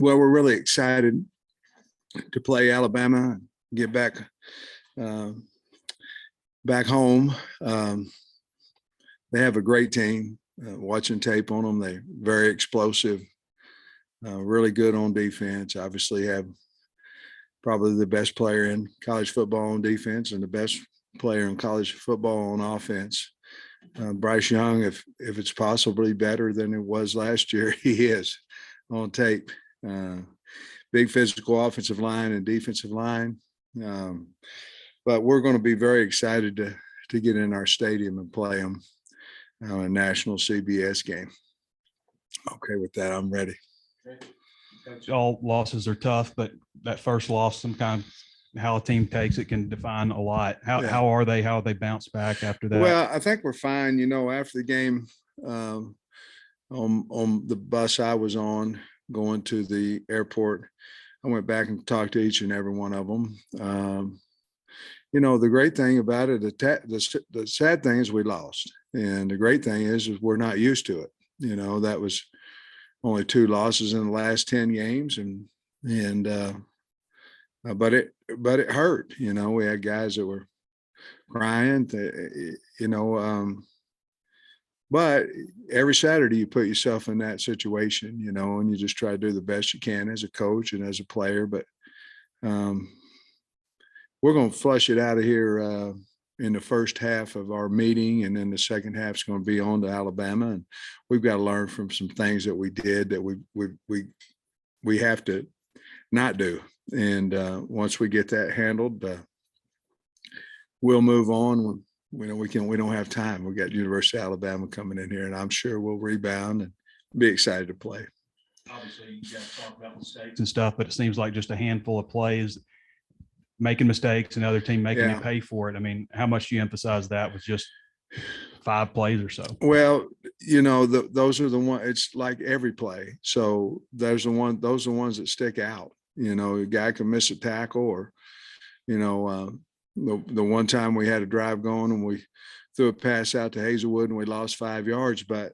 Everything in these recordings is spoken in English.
Well, we're really excited to play Alabama and get back home. They have a great team. Watching tape on them, they're very explosive, really good on defense. Obviously, have probably the best player in college football on defense and the best player in college football on offense. Bryce Young, if it's possibly better than it was last year, he is on tape. Big physical offensive line and defensive line. But we're going to be very excited to get in our stadium and play them on a national CBS game. Okay, with that, I'm ready. All losses are tough, but that first loss, sometimes how a team takes it can define a lot. How are they? How they bounce back after that? Well, I think we're fine. You know, after the game, on the bus I was on going to the airport, I went back and talked to each and every one of them. You know, the great thing about it, the sad thing is we lost. And the great thing is we're not used to it. You know, that was only 2 losses in the last 10 games. But it hurt. You know, we had guys that were crying, but every Saturday you put yourself in that situation, you know, and you just try to do the best you can as a coach and as a player. But we're going to flush it out of here in the first half of our meeting, and then the second half is going to be on to Alabama, and we've got to learn from some things that we did that we have to not do. And once we get that handled, we'll move on. We don't have time. We got University of Alabama coming in here, and I'm sure we'll rebound and be excited to play. Obviously, you guys talk about mistakes and stuff, but it seems like just a handful of plays making mistakes and other team making you pay for it. I mean, how much do you emphasize that with just 5 plays or so? Well, you know, those are the ones. It's like every play. So those are the ones that stick out. You know, a guy can miss a tackle, or, you know, the one time we had a drive going and we threw a pass out to Hazelwood and we lost 5 yards, but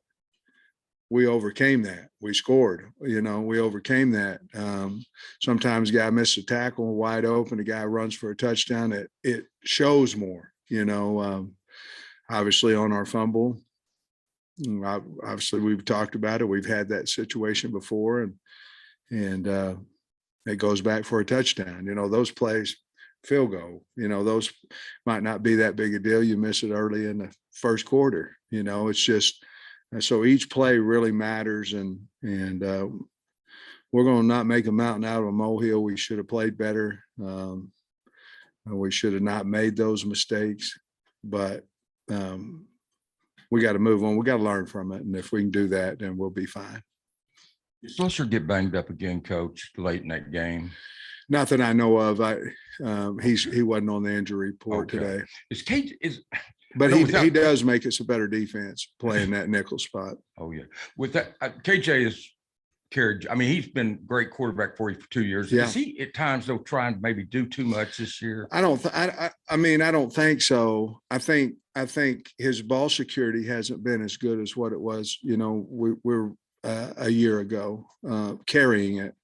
we overcame that. We scored, you know, we overcame that. Sometimes a guy misses a tackle wide open, a guy runs for a touchdown. It shows more, you know. Obviously on our fumble, obviously we've talked about it. We've had that situation before, and it goes back for a touchdown. You know, those plays, field goal, you know, those might not be that big a deal. You miss it early in the first quarter, you know, it's just, so each play really matters, and we're going to not make a mountain out of a molehill. We should have played better. We should have not made those mistakes, but we got to move on. We got to learn from it. And if we can do that, then we'll be fine. Did Slusher get banged up again, Coach, late in that game? Not that I know of. He wasn't on the injury report today. But he does make us a better defense playing that nickel spot. Oh yeah, with that KJ is carried. I mean, he's been great quarterback for you for 2 years. Yeah. Is he at times though trying to maybe do too much this year? I don't think so. I think his ball security hasn't been as good as what it was. You know, we're a year ago carrying it,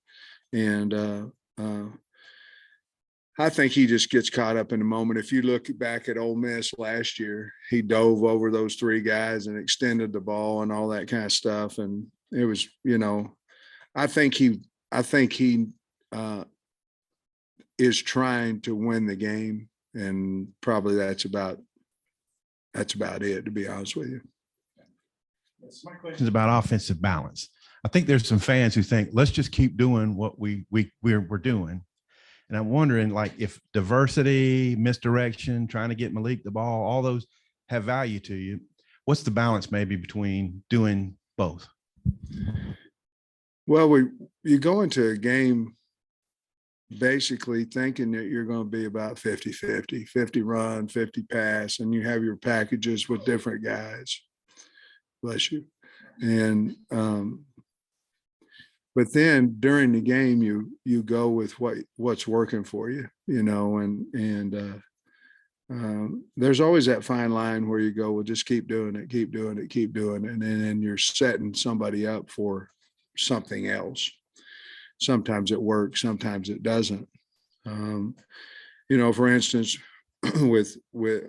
and I think he just gets caught up in the moment. If you look back at Ole Miss last year, he dove over those 3 guys and extended the ball and all that kind of stuff. And it was, you know, I think he is trying to win the game, and probably that's about it, to be honest with you. My question is about offensive balance. I think there's some fans who think, let's just keep doing what we're doing. And I'm wondering, like, if diversity, misdirection, trying to get Malik the ball, all those have value to you. What's the balance maybe between doing both? Well, you go into a game basically thinking that you're going to be about 50-50, 50 run, 50 pass, and you have your packages with different guys. Bless you. And but then during the game, you go with what's working for you, you know, and there's always that fine line where you go, well, just keep doing it, keep doing it, keep doing it. And then you're setting somebody up for something else. sometimes it works, sometimes it doesn't. For instance, with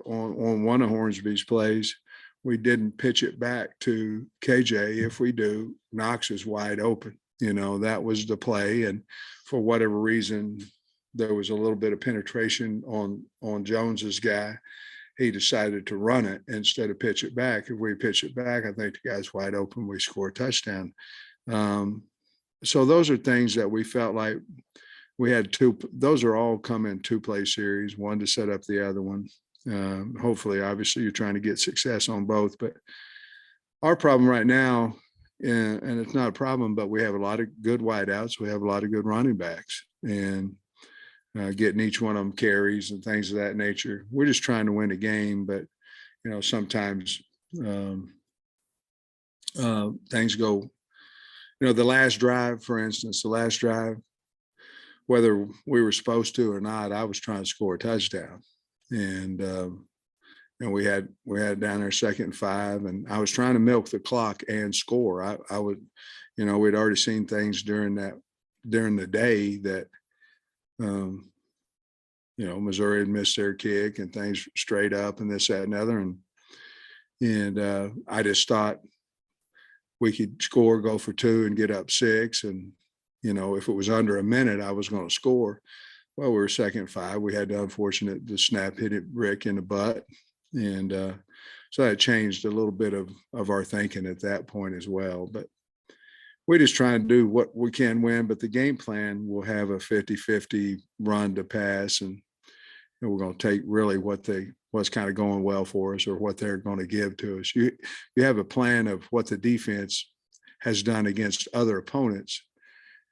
on one of Hornsby's plays, we didn't pitch it back to KJ. If we do, Knox is wide open. That was the play. And for whatever reason, there was a little bit of penetration on Jones's guy. He decided to run it instead of pitch it back. If we pitch it back, I think the guy's wide open. We score a touchdown. So those are things that we felt like we had those are all come in 2-play series, one to set up the other one. Hopefully, obviously, you're trying to get success on both. But our problem right now, and it's not a problem, but we have a lot of good wideouts. We have a lot of good running backs, and getting each one of them carries and things of that nature. We're just trying to win a game, but sometimes things go. The last drive, for instance, whether we were supposed to or not, I was trying to score a touchdown, and we had down there 2nd and 5, and I was trying to milk the clock and score. I would, we'd already seen things during the day that, Missouri had missed their kick and things straight up and this, that, and other, and I just thought we could score, go for 2, and get up 6, and if it was under a minute, I was going to score. Well, we were 2nd and 5. We had the snap hit it Rick in the butt. And so that changed a little bit of our thinking at that point as well. But we just try and do what we can win. But the game plan will have a 50-50 run to pass. And we're going to take really what's kind of going well for us or what they're going to give to us. You have a plan of what the defense has done against other opponents.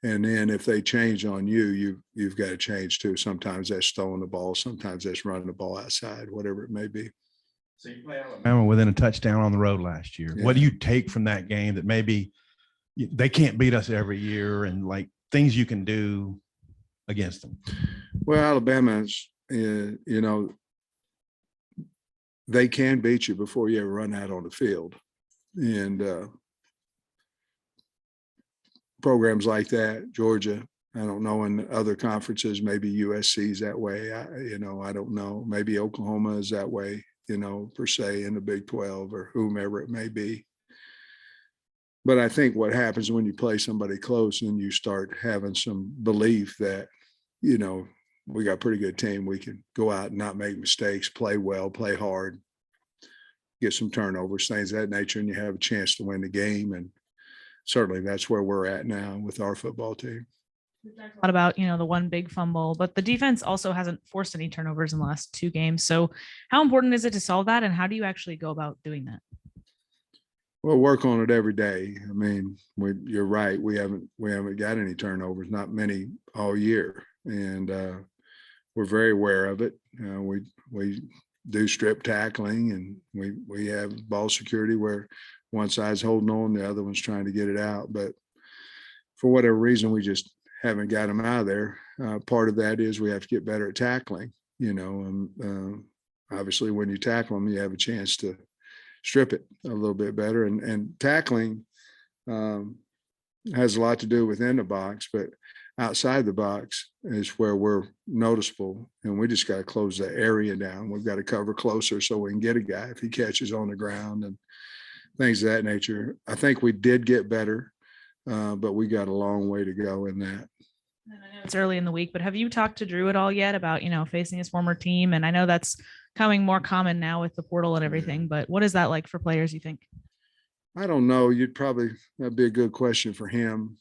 And then if they change on you've got to change too. Sometimes that's throwing the ball. Sometimes that's running the ball outside, whatever it may be. So you play Alabama within a touchdown on the road last year. Yeah. What do you take from that game that maybe they can't beat us every year, and like things you can do against them? Well, Alabama's, they can beat you before you ever run out on the field. And programs like that, Georgia, I don't know, in other conferences, maybe USC's that way. I don't know. Maybe Oklahoma is that way, per se, in the Big 12 or whomever it may be. But I think what happens when you play somebody close and you start having some belief that, we got a pretty good team. We can go out and not make mistakes, play well, play hard, get some turnovers, things of that nature, and you have a chance to win the game. And certainly that's where we're at now with our football team. We've talked a lot about, the one big fumble, but the defense also hasn't forced any turnovers in the last 2 games. So how important is it to solve that? And how do you actually go about doing that? We'll work on it every day. I mean, you're right. We haven't got any turnovers, not many all year. And we're very aware of it. We do strip tackling, and we have ball security where one side's holding on, the other one's trying to get it out. But for whatever reason, we just haven't got them out of there. Part of that is we have to get better at tackling, obviously when you tackle them, you have a chance to strip it a little bit better. And tackling has a lot to do within the box, but outside the box is where we're noticeable, and we just got to close that area down. We've got to cover closer so we can get a guy if he catches on the ground and things of that nature. I think we did get better, but we got a long way to go in that. And I know it's early in the week, but have you talked to Drew at all yet about, facing his former team? And I know that's coming more common now with the portal and everything, but what is that like for players, you think? I don't know. That'd be a good question for him.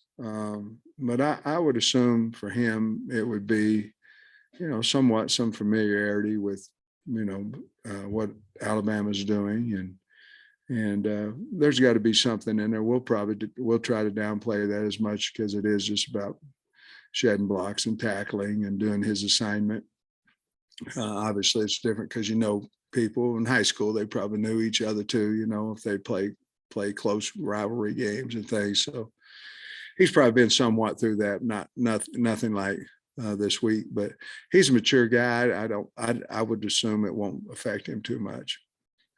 But I would assume for him, it would be, somewhat some familiarity with, what Alabama's doing. And there's got to be something in there. We'll try to downplay that as much because it is just about shedding blocks and tackling and doing his assignment. Obviously, it's different because, people in high school, they probably knew each other too, if they play close rivalry games and things. So he's probably been somewhat through that, nothing like this week, but he's a mature guy. I would assume it won't affect him too much.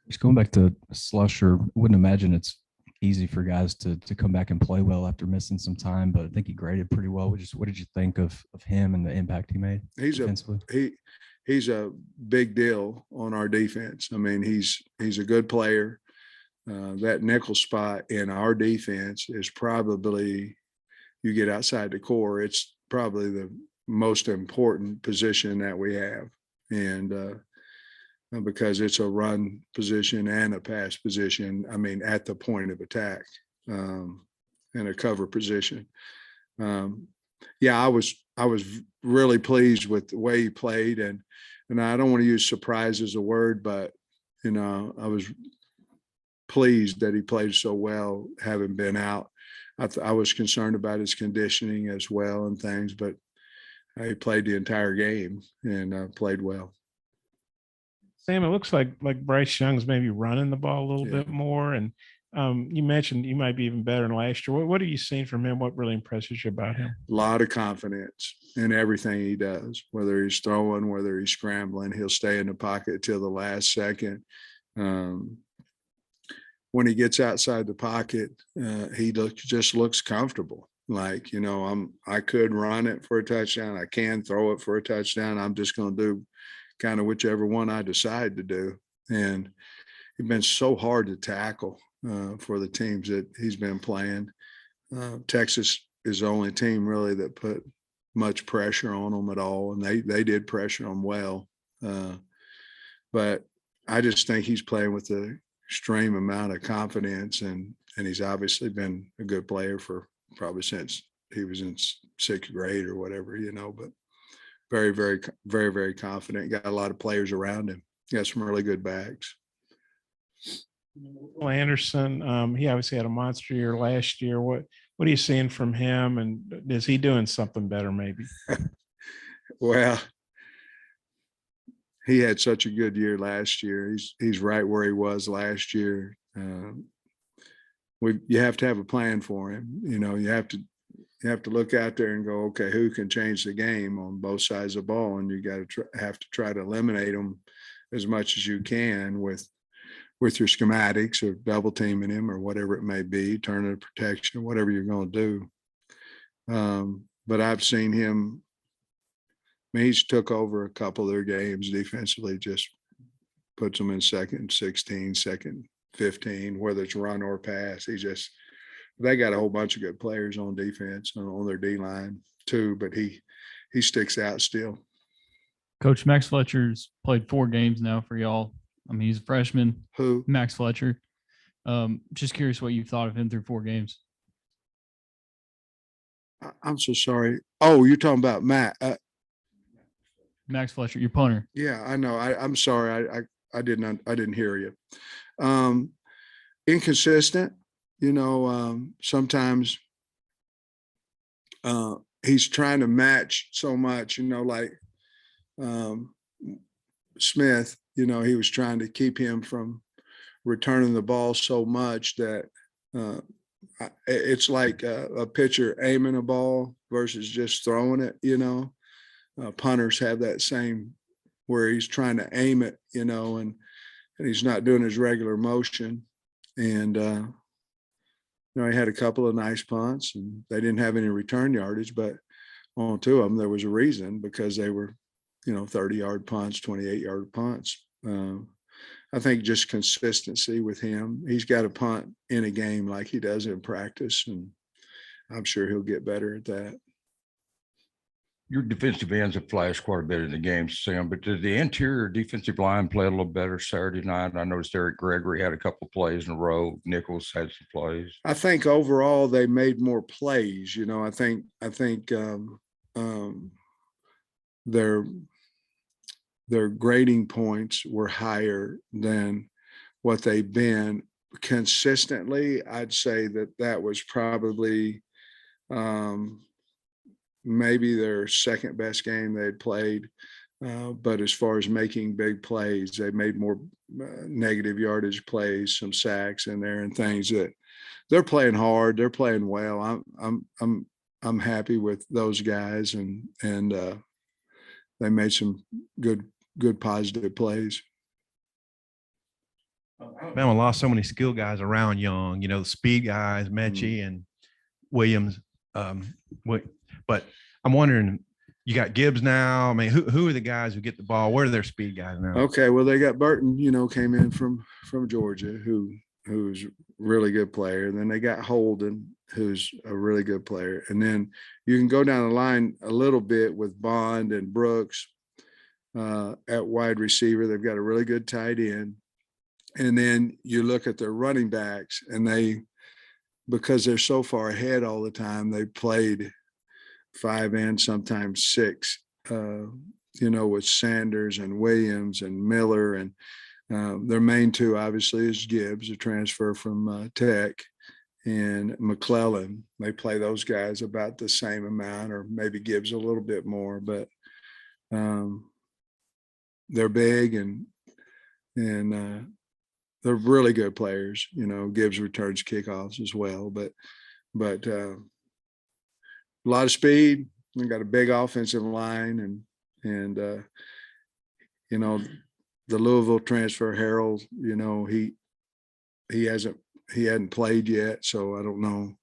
Just going back to Slusher, wouldn't imagine it's easy for guys to come back and play well after missing some time, but I think he graded pretty well. What did you think of him and the impact he made defensively? He's a big deal on our defense. I mean, he's a good player. That nickel spot in our defense is probably, you get outside the core, it's probably the most important position that we have. And because it's a run position and a pass position, I mean, at the point of attack, and a cover position. Yeah, I was really pleased with the way he played, and I don't want to use surprise as a word, but I was pleased that he played so well, having been out. I was concerned about his conditioning as well and things, but he played the entire game and played well. Sam, it looks like Bryce Young's maybe running the ball a little bit more, and you mentioned you might be even better than last year. What are you seeing from him? What really impresses you about him? A lot of confidence in everything he does, whether he's throwing, whether he's scrambling. He'll stay in the pocket till the last second. When he gets outside the pocket, he just looks comfortable. Like, I could run it for a touchdown. I can throw it for a touchdown. I'm just going to do kind of whichever one I decide to do. And he's been so hard to tackle for the teams that he's been playing. Texas is the only team really that put much pressure on them at all, and they did pressure him well. But I just think he's playing with an extreme amount of confidence, and he's obviously been a good player for probably since he was in sixth grade or whatever, but very, very, very, very confident. Got a lot of players around him. Got some really good backs. Will Anderson, he obviously had a monster year last year. What are you seeing from him, and is he doing something better maybe? Well, he had such a good year last year. He's right where he was last year. You have to have a plan for him. You have to look out there and go, okay, who can change the game on both sides of the ball? And you got to have to try to eliminate them as much as you can with your schematics or double teaming him or whatever it may be, turning a protection, whatever you're going to do. But I've seen him. He's took over a couple of their games defensively, just puts them in second 16, second 15, whether it's run or pass. They got a whole bunch of good players on defense on their D line too, but he sticks out still. Coach Max Fletcher's played 4 games now for y'all. I mean, he's a freshman. Who? Max Fletcher. Just curious what you thought of him through 4 games. I'm so sorry. Oh, you're talking about Matt. Max Fletcher, your punter. Yeah, I know. I'm sorry. I didn't hear you. Inconsistent. Sometimes he's trying to match so much, like Smith, he was trying to keep him from returning the ball so much that it's like a pitcher aiming a ball versus just throwing it, punters have that same where he's trying to aim it, and he's not doing his regular motion. And, he had a couple of nice punts and they didn't have any return yardage, but on 2 of them, there was a reason because they were, 30-yard punts, 28-yard punts. I think just consistency with him. He's got to punt in a game like he does in practice, and I'm sure he'll get better at that. Your defensive ends have flashed quite a bit in the game, Sam, but did the interior defensive line play a little better Saturday night? I noticed Eric Gregory had a couple of plays in a row. Nichols had some plays. I think overall they made more plays. I think their grading points were higher than what they've been consistently. I'd say that was probably maybe their second best game they'd played. But as far as making big plays, they made more negative yardage plays, some sacks in there and things that they're playing hard. They're playing well. I'm happy with those guys and they made some good positive plays. Alabama lost so many skill guys around Young, the speed guys, Mechie and Williams. But I'm wondering, you got Gibbs now. I mean, who are the guys who get the ball? Where are their speed guys now? Okay, well, they got Burton, came in from Georgia, who's a really good player. And then they got Holden, who's a really good player. And then you can go down the line a little bit with Bond and Brooks at wide receiver. They've got a really good tight end. And then you look at their running backs, and because they're so far ahead all the time, they played 5 and sometimes 6, with Sanders and Williams and Miller. And their main 2 obviously is Gibbs, a transfer from Tech, and McClellan. They play those guys about the same amount, or maybe Gibbs a little bit more, but they're big and they're really good players. Gibbs returns kickoffs as well, but a lot of speed. We got a big offensive line, and the Louisville transfer Harold. He hadn't played yet, so I don't know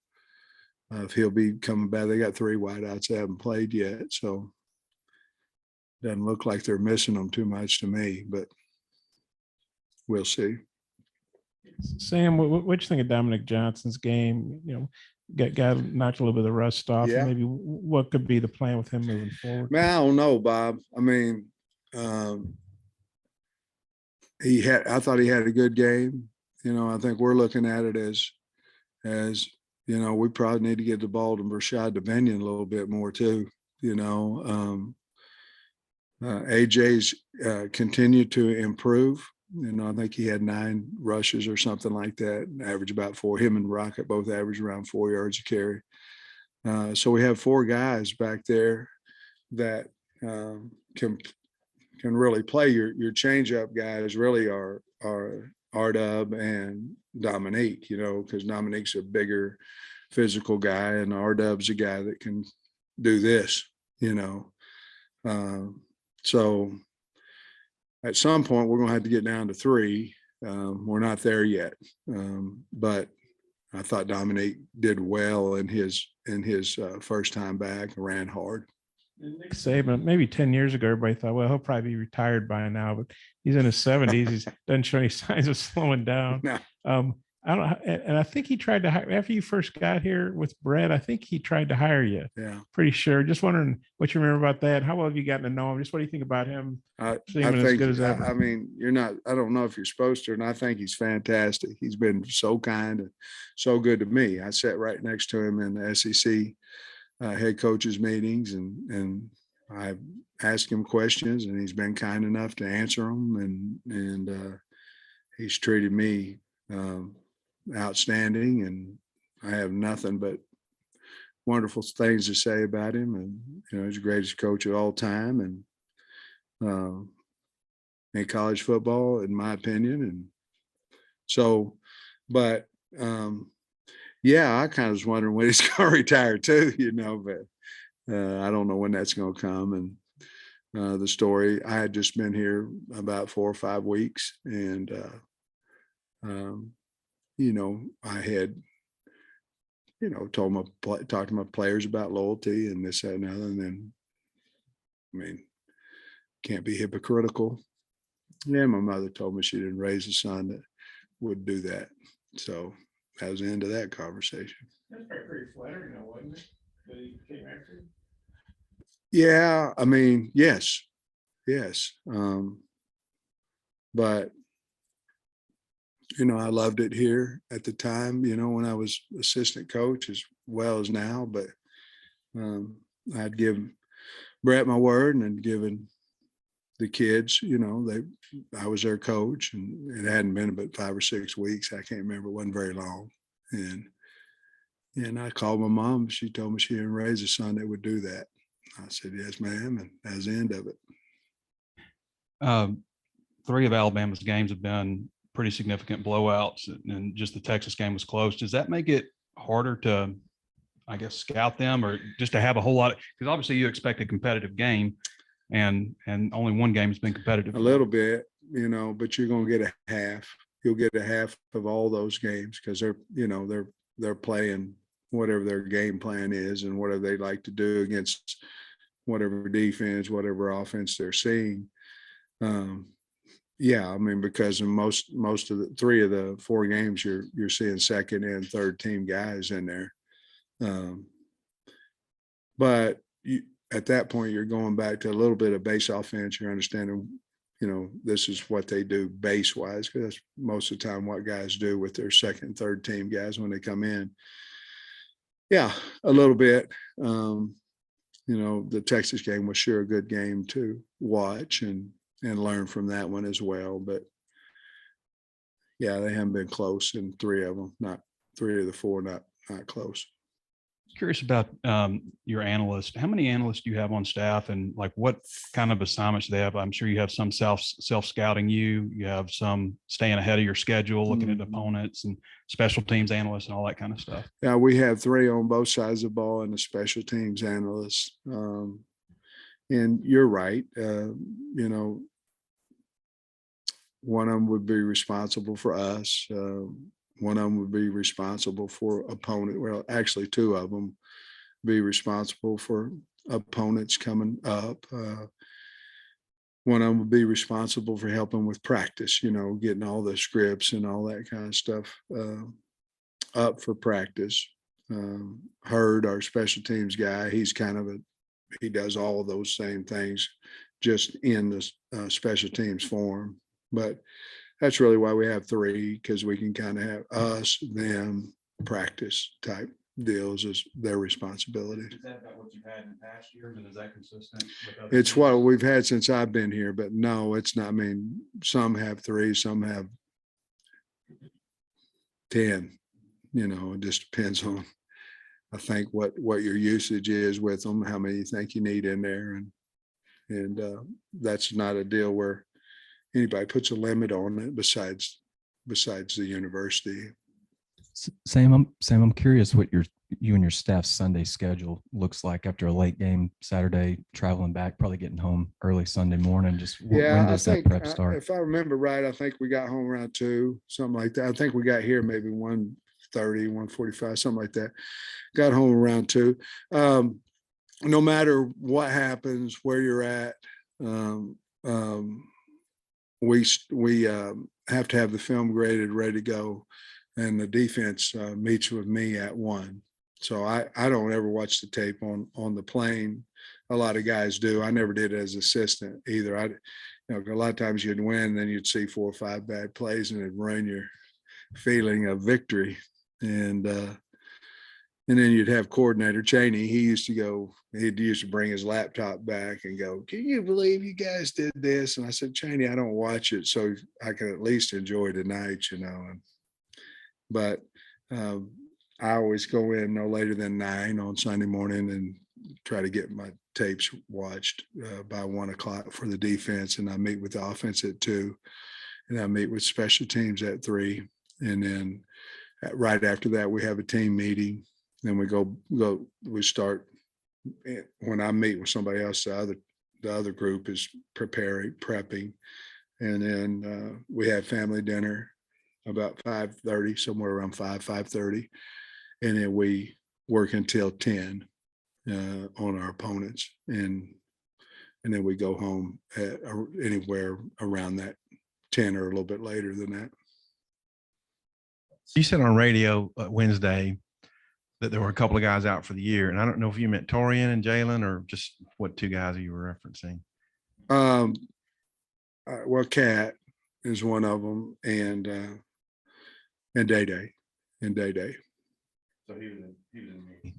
if he'll be coming back. They got 3 wideouts that haven't played yet, so doesn't look like they're missing them too much to me, but we'll see. Sam, what you think of Dominic Johnson's game? Got knocked a little bit of the rust off. Yeah. Maybe what could be the plan with him moving forward? Man, I don't know, Bob. I mean, I thought he had a good game. I think we're looking at it as we probably need to get the ball to Rashad Devinian a little bit more too. AJ's continued to improve. I think he had 9 rushes or something like that, average about 4. Him and Rocket both average around 4 yards a carry. So we have 4 guys back there that can really play. Your change-up guys really are R-Dub and Dominique, because Dominique's a bigger physical guy, and R-Dub's a guy that can do this, so at some point we're going to have to get down to 3. We're not there yet, but I thought Dominique did well in his first time back, ran hard. Nick Saban, maybe 10 years ago, everybody thought, well, he'll probably be retired by now, but he's in his 70s. He doesn't show any signs of slowing down. No. I don't, and I think he tried to hire, after you first got here with Brett, I think he tried to hire you. Yeah. Pretty sure. Just wondering what you remember about that. How well have you gotten to know him? Just what do you think about him? I Seeming as think, good as ever. I mean, I don't know if you're supposed to, and I think he's fantastic. He's been so kind and so good to me. I sat right next to him in the SEC head coaches meetings, and I asked him questions, and he's been kind enough to answer them, and he's treated me outstanding, and I have nothing but wonderful things to say about him. And he's the greatest coach of all time, and in college football, in my opinion. And so, but yeah, I kind of was wondering when he's going to retire too, but I don't know when that's going to come. And the story, I had just been here about 4 or 5 weeks, and I had, talked to my players about loyalty and this, that, and other. And then, I mean, can't be hypocritical. Yeah, my mother told me she didn't raise a son that would do that. So that was the end of that conversation. That's pretty flattering, wasn't it? That he came after you? Yeah, I mean, yes. But I loved it here at the time, when I was assistant coach as well as now, but I'd given Brett my word and had given the kids, I was their coach, and it hadn't been but 5 or 6 weeks. I can't remember. It wasn't very long. And I called my mom. She told me she didn't raise a son that would do that. I said, yes, ma'am. And that was the end of it. 3 of Alabama's games have been pretty significant blowouts, and just the Texas game was close. Does that make it harder to, I guess, scout them, or just to have a whole lot? Because obviously you expect a competitive game, and only one game has been competitive. A little bit, but you're going to get a half. you'll get a half of all those games because they're playing whatever their game plan is and whatever they like to do against whatever defense, whatever offense they're seeing. Yeah, I mean, because in most of the 3 of the 4 games, you're seeing second and third team guys in there. But at that point, you're going back to a little bit of base offense. You're understanding, this is what they do base wise, because that's most of the time what guys do with their second and third team guys when they come in. Yeah, a little bit. The Texas game was sure a good game to watch and learn from that one as well. But yeah, they haven't been close in 3 of them, not 3 of the 4, not close. Curious about your analyst. How many analysts do you have on staff, and like what kind of assignments they have? I'm sure you have some self scouting you have some staying ahead of your schedule, looking at opponents, and special teams analysts and all that kind of stuff. Yeah, we have 3 on both sides of the ball and a special teams analyst. And you're right. One of them would be responsible for us. One of them would be responsible for opponent. Well, actually 2 of them be responsible for opponents coming up. One of them would be responsible for helping with practice, getting all the scripts and all that kind of stuff up for practice. Hurd, our special teams guy, he's he does all of those same things, just in the special teams form. But that's really why we have 3, because we can kind of have us, them, practice type deals as their responsibility. Is that about what you've had in past years, and is that consistent with other It's teams? what we've had since I've been here, but no, it's not. I mean, some have 3, some have 10. It just depends on, I think, what your usage is with them, how many you think you need in there, and that's not a deal where anybody puts a limit on it besides the university. Sam, I'm curious what you and your staff's Sunday schedule looks like after a late game Saturday, traveling back, probably getting home early Sunday morning. Just when does that prep start? If I remember right, I think we got home around 2, something like that. I think we got here maybe 1:30, 1:45, something like that. Got home around 2. No matter what happens, where you're at, we have to have the film graded, ready to go, and the defense meets with me at 1. So I don't ever watch the tape on the plane. A lot of guys do. I never did as assistant either. A lot of times you'd win, then you'd see 4 or 5 bad plays, and it'd ruin your feeling of victory. And then you'd have coordinator Cheney. He used to bring his laptop back and go, "Can you believe you guys did this?" And I said, "Cheney, I don't watch it, so I can at least enjoy tonight, But I always go in no later than 9 on Sunday morning and try to get my tapes watched by 1:00 for the defense. And I meet with the offense at 2, and I meet with special teams at 3. And then right after that, we have a team meeting. Then we start. When I meet with somebody else, the other group is prepping. And then we have family dinner about 5:30, somewhere around 5:30. And then we work until 10 on our opponents. And then we go home at anywhere around that 10 or a little bit later than that. You said on radio Wednesday that there were a couple of guys out for the year. And I don't know if you meant Torian and Jalen or just what 2 guys you were referencing. Well, Cat is one of them, and Day. So he was in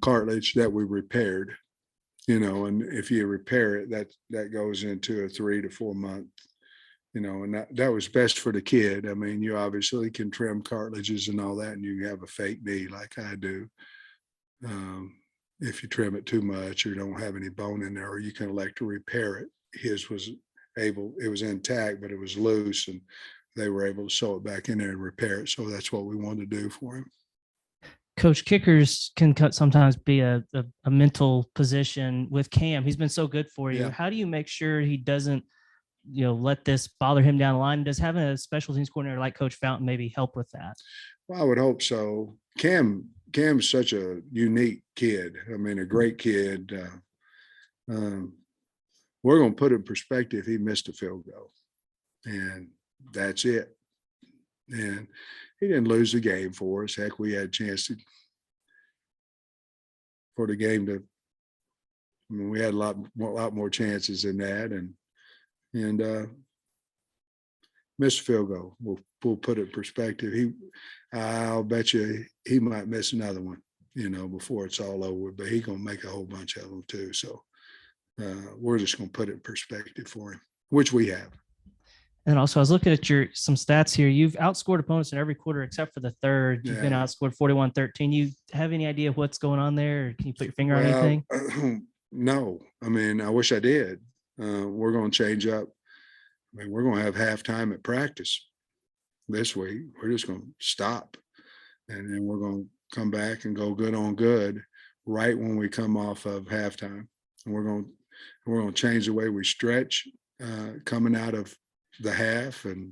Cartilage that we repaired, and if you repair it, that goes into a 3 to 4 month, and that was best for the kid. I mean, you obviously can trim cartilages and all that, and you have a fake knee like I do. If you trim it too much or don't have any bone in there, or you can elect to repair it. His it was intact, but it was loose, and they were able to sew it back in there and repair it. So that's what we wanted to do for him. Coach, kickers can sometimes be a mental position with Cam. He's been so good for you. Yeah. How do you make sure he doesn't let this bother him down the line? Does having a special teams coordinator like Coach Fountain maybe help with that? Well, I would hope so. Cam's such a unique kid. I mean, a great kid. We're going to put in perspective. He missed a field goal, and that's it. And he didn't lose the game for us. Heck, we had a chance for the game to. I mean, we had a lot more chances than that, and missed a field goal. We'll put it in perspective. I'll bet you he might miss another one, before it's all over. But he's gonna make a whole bunch of them too. So we're just gonna put it in perspective for him, which we have. And also, I was looking at some stats here. You've outscored opponents in every quarter except for the third. You've been outscored 41-13. You have any idea what's going on there? Or can you put your finger on anything? No. I mean, I wish I did. We're going to change up. I mean, we're going to have halftime at practice this week. We're just going to stop. And then we're going to come back and go good on good right when we come off of halftime. And we're going to change the way we stretch coming out of the half, and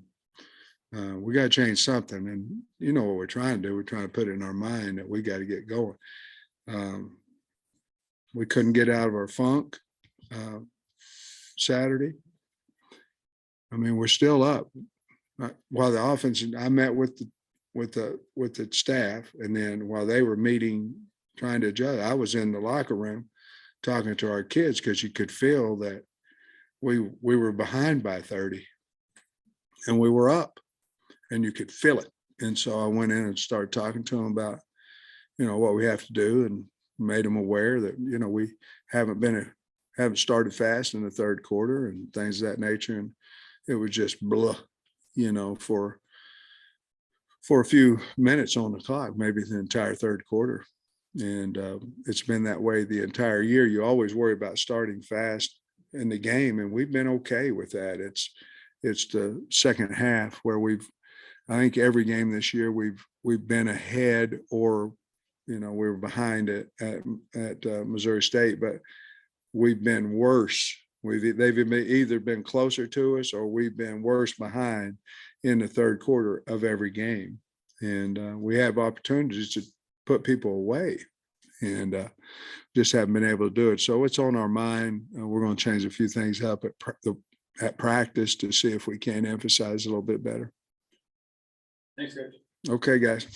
we got to change something. And you know what we're trying to do? We're trying to put it in our mind that we got to get going. We couldn't get out of our funk Saturday. I mean, we're still up. While the offense, I met with the staff, and then while they were meeting, trying to adjust, I was in the locker room talking to our kids because you could feel that we were behind by 30. And we were up, and you could feel it. And so I went in and started talking to them about, what we have to do, and made them aware that, we haven't started fast in the third quarter and things of that nature. And it was just blah, for a few minutes on the clock, maybe the entire third quarter. And it's been that way the entire year. You always worry about starting fast in the game, and we've been okay with that. It's the second half where I think every game this year we've been ahead, or we were behind at Missouri State, but we've been worse. They've either been closer to us or we've been worse behind in the third quarter of every game, and we have opportunities to put people away, and just haven't been able to do it. So it's on our mind. We're going to change a few things up at practice to see if we can emphasize a little bit better. Thanks, Coach. Okay, guys.